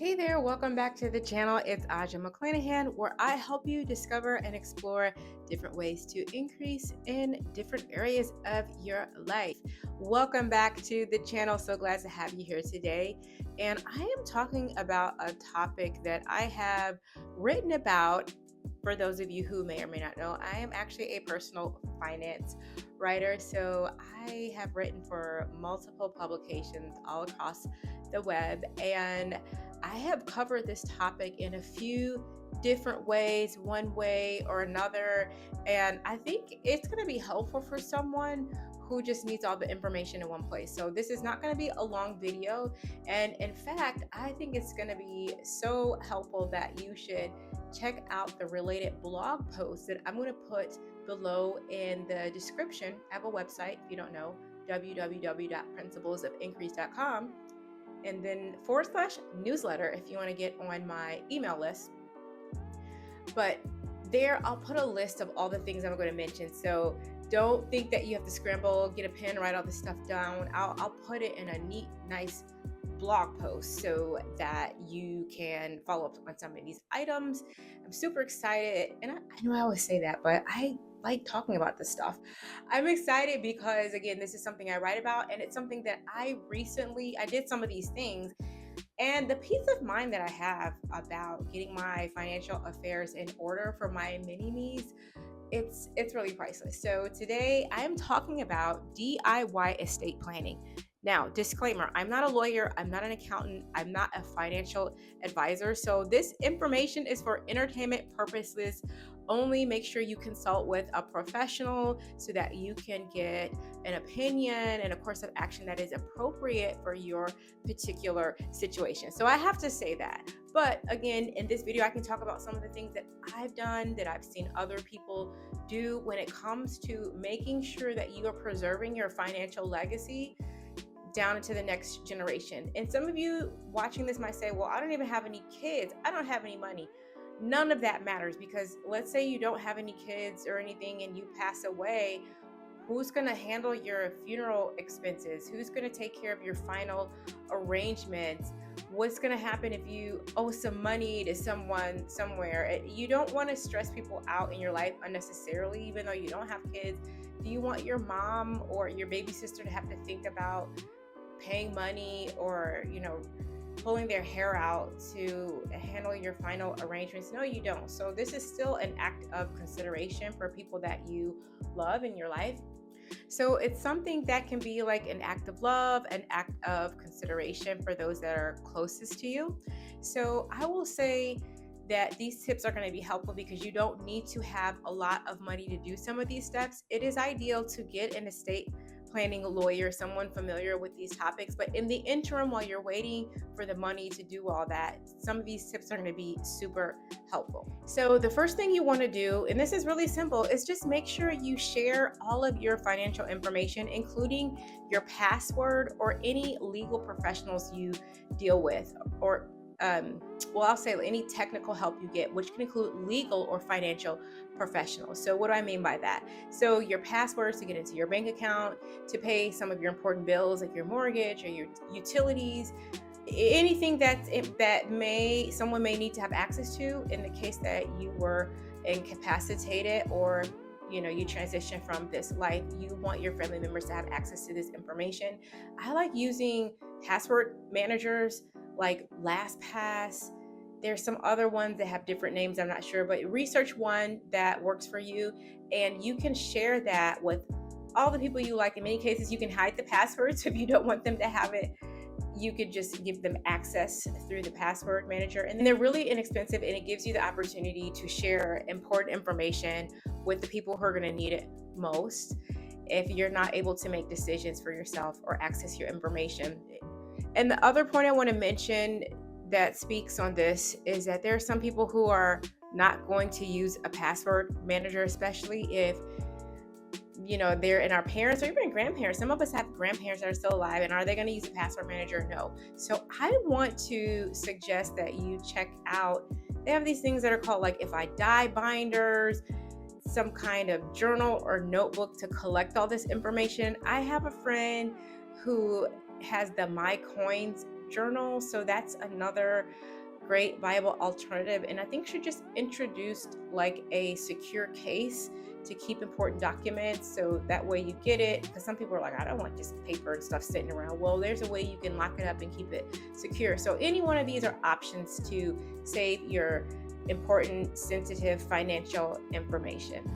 Hey there, welcome back to the channel. It's Aja McClanahan, where I help you discover and explore different ways to increase in different areas of your life. Welcome back to the channel. So glad to have you here today. And I am talking about a topic that I have written about. For those of you who may or may not know, I am actually a personal finance writer. So I have written for multiple publications all across the web, and I have covered this topic in a few different ways, one way or another. And I think it's going to be helpful for someone who just needs all the information in one place. So this is not going to be a long video. And in fact, I think it's going to be so helpful that you should check out the related blog posts that I'm going to put below in the description. I have a website, if you don't know, www.principlesofincrease.com, and then /newsletter if you want to get on my email list. But there, I'll put a list of all the things I'm going to mention. So don't think that you have to scramble, get a pen, write all this stuff down. I'll put it in a neat, nice blog post so that you can follow up on some of these items. I'm super excited. And I know I always say that, but I like talking about this stuff. I'm excited because, again, this is something I write about, and it's something that I did some of these things, and the peace of mind that I have about getting my financial affairs in order for my mini-me's, it's really priceless. So today I am talking about DIY estate planning. Now, disclaimer, I'm not a lawyer, I'm not an accountant, I'm not a financial advisor. So this information is for entertainment purposes only. Make sure you consult with a professional so that you can get an opinion and a course of action that is appropriate for your particular situation. So I have to say that. But again, in this video, I can talk about some of the things that I've done, that I've seen other people do when it comes to making sure that you are preserving your financial legacy down into the next generation. And some of you watching this might say, well, I don't even have any kids. I don't have any money. None of that matters, because let's say you don't have any kids or anything and you pass away. Who's going to handle your funeral expenses? Who's going to take care of your final arrangements? What's going to happen if you owe some money to someone somewhere? You don't want to stress people out in your life unnecessarily, even though you don't have kids. Do you want your mom or your baby sister to have to think about paying money or, pulling their hair out to handle your final arrangements? No, you don't. So this is still an act of consideration for people that you love in your life. So it's something that can be like an act of love, an act of consideration for those that are closest to you. So I will say that these tips are going to be helpful because you don't need to have a lot of money to do some of these steps. It is ideal to get an estate planning lawyer, someone familiar with these topics. But in the interim, while you're waiting for the money to do all that, some of these tips are going to be super helpful. So the first thing you want to do, and this is really simple, is just make sure you share all of your financial information, including your password or any legal professionals you deal with, or I'll say any technical help you get, which can include legal or financial professionals. So what do I mean by that? So your passwords to get into your bank account, to pay some of your important bills like your mortgage or your utilities, anything that someone may need to have access to in the case that you were incapacitated or you transition from this life. You want your family members to have access to this information. I like using password managers like LastPass. There's some other ones that have different names, I'm not sure, but research one that works for you, and you can share that with all the people you like. In many cases, you can hide the passwords if you don't want them to have it. You could just give them access through the password manager, and they're really inexpensive, and it gives you the opportunity to share important information with the people who are going to need it most if you're not able to make decisions for yourself or access your information. And the other point I want to mention that speaks on this is that there are some people who are not going to use a password manager, especially if they're in our parents or even grandparents. Some of us have grandparents that are still alive, and are they going to use a password manager? No. So I want to suggest that you check out, they have these things that are called like If I Die binders, some kind of journal or notebook to collect all this information. I have a friend who has the My Coins journal. So that's another great viable alternative, and I think should just introduce like a secure case to keep important documents, so that way you get it, because some people are like, I don't want just paper and stuff sitting around. Well, there's a way you can lock it up and keep it secure. So any one of these are options to save your important sensitive financial information.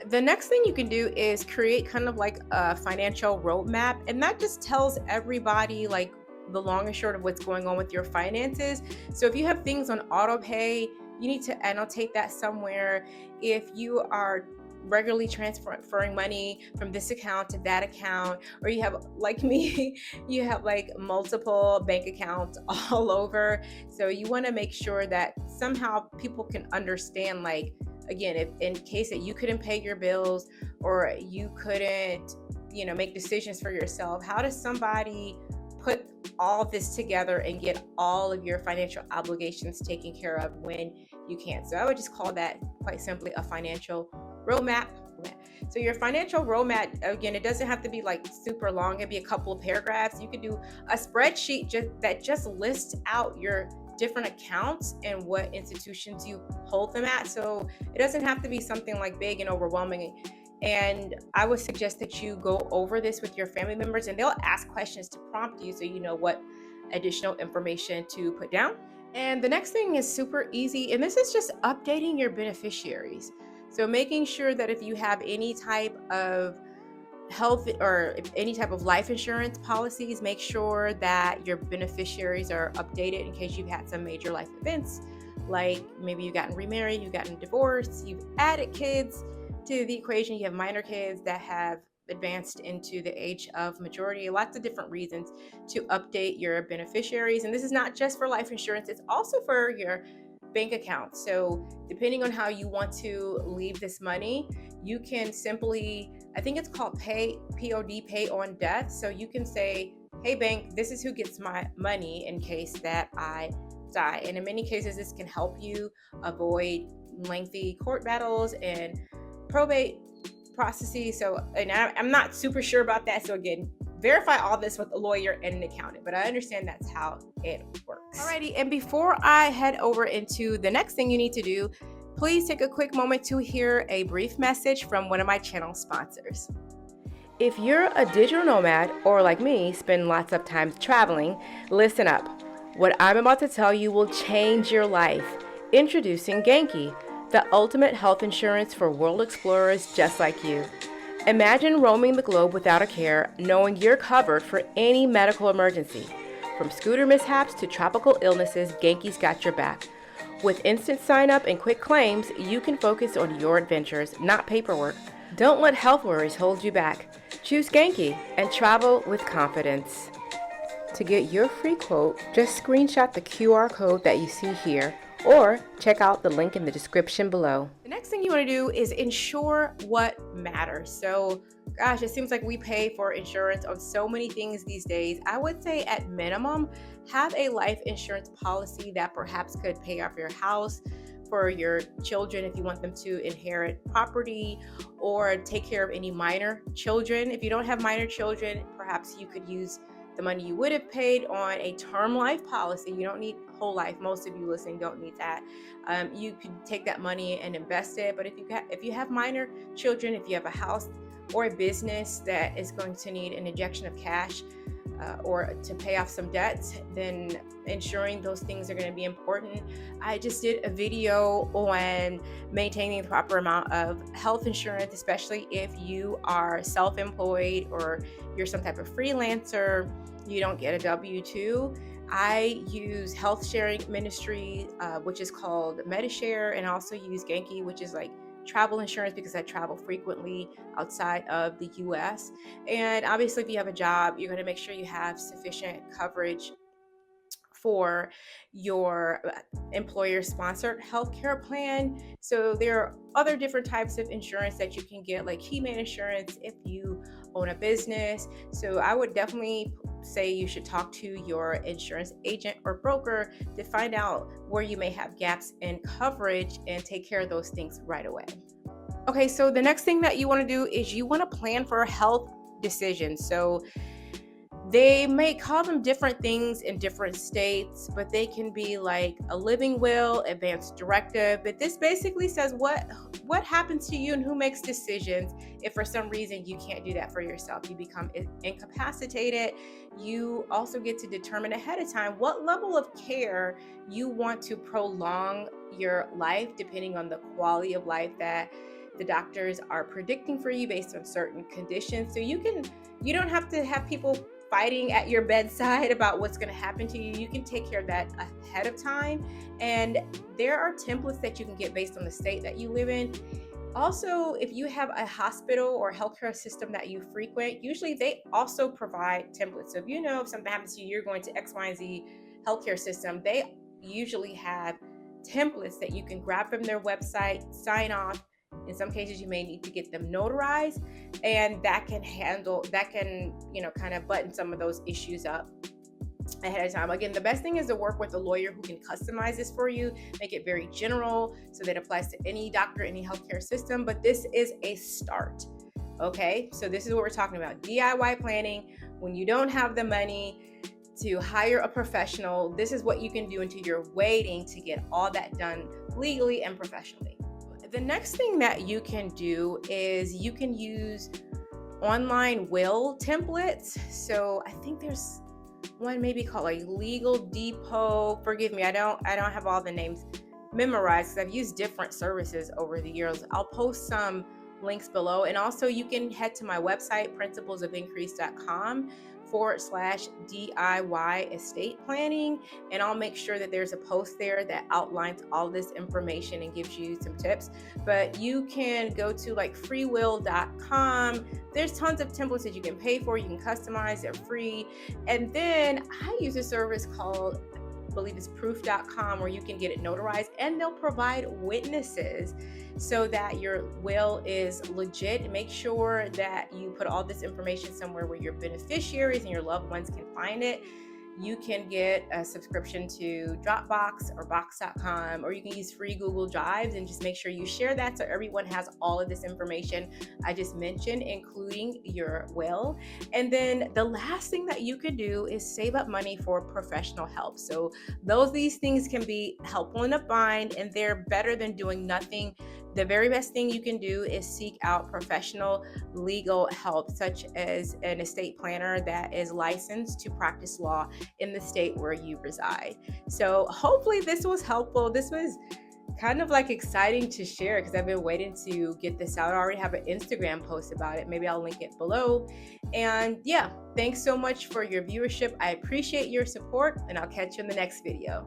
The next thing you can do is create kind of like a financial roadmap, and that just tells everybody like the long and short of what's going on with your finances. So if you have things on auto pay, you need to annotate that somewhere. If you are regularly transferring money from this account to that account, or you have, like me, you have like multiple bank accounts all over. So you want to make sure that somehow people can understand, like, again, if in case that you couldn't pay your bills or you couldn't, make decisions for yourself, how does somebody put all this together and get all of your financial obligations taken care of when you can't? So I would just call that quite simply a financial roadmap. So your financial roadmap, again, it doesn't have to be like super long. It'd be a couple of paragraphs. You could do a spreadsheet that just lists out your different accounts and what institutions you hold them at. So it doesn't have to be something like big and overwhelming. And I would suggest that you go over this with your family members, and they'll ask questions to prompt you so you know what additional information to put down. And the next thing is super easy, and this is just updating your beneficiaries. So making sure that if you have any type of health or any type of life insurance policies, make sure that your beneficiaries are updated in case you've had some major life events, like maybe you've gotten remarried, you've gotten divorced, you've added kids to the equation, you have minor kids that have advanced into the age of majority, lots of different reasons to update your beneficiaries. And this is not just for life insurance, it's also for your bank account. So depending on how you want to leave this money, you can simply, I think it's called POD, pay on death. So you can say, hey bank, this is who gets my money in case that I die. And in many cases, this can help you avoid lengthy court battles and probate processes. So, and I'm not super sure about that. So again, verify all this with a lawyer and an accountant, but I understand that's how it works. Alrighty, and before I head over into the next thing you need to do, please take a quick moment to hear a brief message from one of my channel sponsors. If you're a digital nomad or like me, spend lots of time traveling, listen up. What I'm about to tell you will change your life. Introducing Genki, the ultimate health insurance for world explorers just like you. Imagine roaming the globe without a care, knowing you're covered for any medical emergency. From scooter mishaps to tropical illnesses, Genki's got your back. With instant sign-up and quick claims, you can focus on your adventures, not paperwork. Don't let health worries hold you back. Choose Genki and travel with confidence. To get your free quote, just screenshot the QR code that you see here, or check out the link in the description below. The next thing you want to do is insure what matters. So, gosh, it seems like we pay for insurance on so many things these days. I would say at minimum, have a life insurance policy that perhaps could pay off your house, for your children if you want them to inherit property, or take care of any minor children. If you don't have minor children, perhaps you could use the money you would have paid on a term life policy. You don't need whole life. Most of you listening don't need that. You could take that money and invest it. But if you have minor children, if you have a house or a business that is going to need an injection of cash or to pay off some debts, then ensuring those things are going to be important. I just did a video on maintaining the proper amount of health insurance, especially if you are self-employed or you're some type of freelancer, you don't get a W-2. I use health sharing ministry, which is called MediShare, and I also use Genki, which is like travel insurance because I travel frequently outside of the US. And obviously, if you have a job, you're going to make sure you have sufficient coverage for your employer-sponsored healthcare plan. So there are other different types of insurance that you can get, like key man insurance if you own a business. So I would definitely say you should talk to your insurance agent or broker to find out where you may have gaps in coverage and take care of those things right away. Okay, so the next thing that you want to do is you want to plan for health decisions. So They may call them different things in different states, but they can be like a living will, advance directive. But this basically says what happens to you and who makes decisions if for some reason you can't do that for yourself. You become incapacitated. You also get to determine ahead of time what level of care you want to prolong your life, depending on the quality of life that the doctors are predicting for you based on certain conditions. So you don't have to have people fighting at your bedside about what's going to happen to you. You can take care of that ahead of time. And there are templates that you can get based on the state that you live in. Also, if you have a hospital or healthcare system that you frequent, usually they also provide templates. So if you know if something happens to you, you're going to X, Y, and Z healthcare system, they usually have templates that you can grab from their website, sign off. In some cases, you may need to get them notarized, and that can kind of button some of those issues up ahead of time. Again, the best thing is to work with a lawyer who can customize this for you, make it very general so that it applies to any doctor, any healthcare system. But this is a start. Okay, so this is what we're talking about: DIY planning. When you don't have the money to hire a professional, this is what you can do until you're waiting to get all that done legally and professionally. The next thing that you can do is you can use online will templates. So I think there's one maybe called a Legal Depot. Forgive me, I don't have all the names memorized because I've used different services over the years. I'll post some links below, and also you can head to my website, principlesofincrease.com/DIY estate planning, and I'll make sure that there's a post there that outlines all this information and gives you some tips. But you can go to like freewill.com. There's tons of templates that you can pay for, you can customize, they're free. And then I use a service called, I believe it's proof.com, where you can get it notarized, and they'll provide witnesses so that your will is legit. Make sure that you put all this information somewhere where your beneficiaries and your loved ones can find it. You can get a subscription to Dropbox or Box.com, or you can use free Google Drives, and just make sure you share that so everyone has all of this information I just mentioned, including your will. And then the last thing that you could do is save up money for professional help. So these things can be helpful in a bind, and they're better than doing nothing. The very best thing you can do is seek out professional legal help, such as an estate planner that is licensed to practice law in the state where you reside. So hopefully this was helpful. This was kind of like exciting to share because I've been waiting to get this out. I already have an Instagram post about it. Maybe I'll link it below. And yeah, thanks so much for your viewership. I appreciate your support, and I'll catch you in the next video.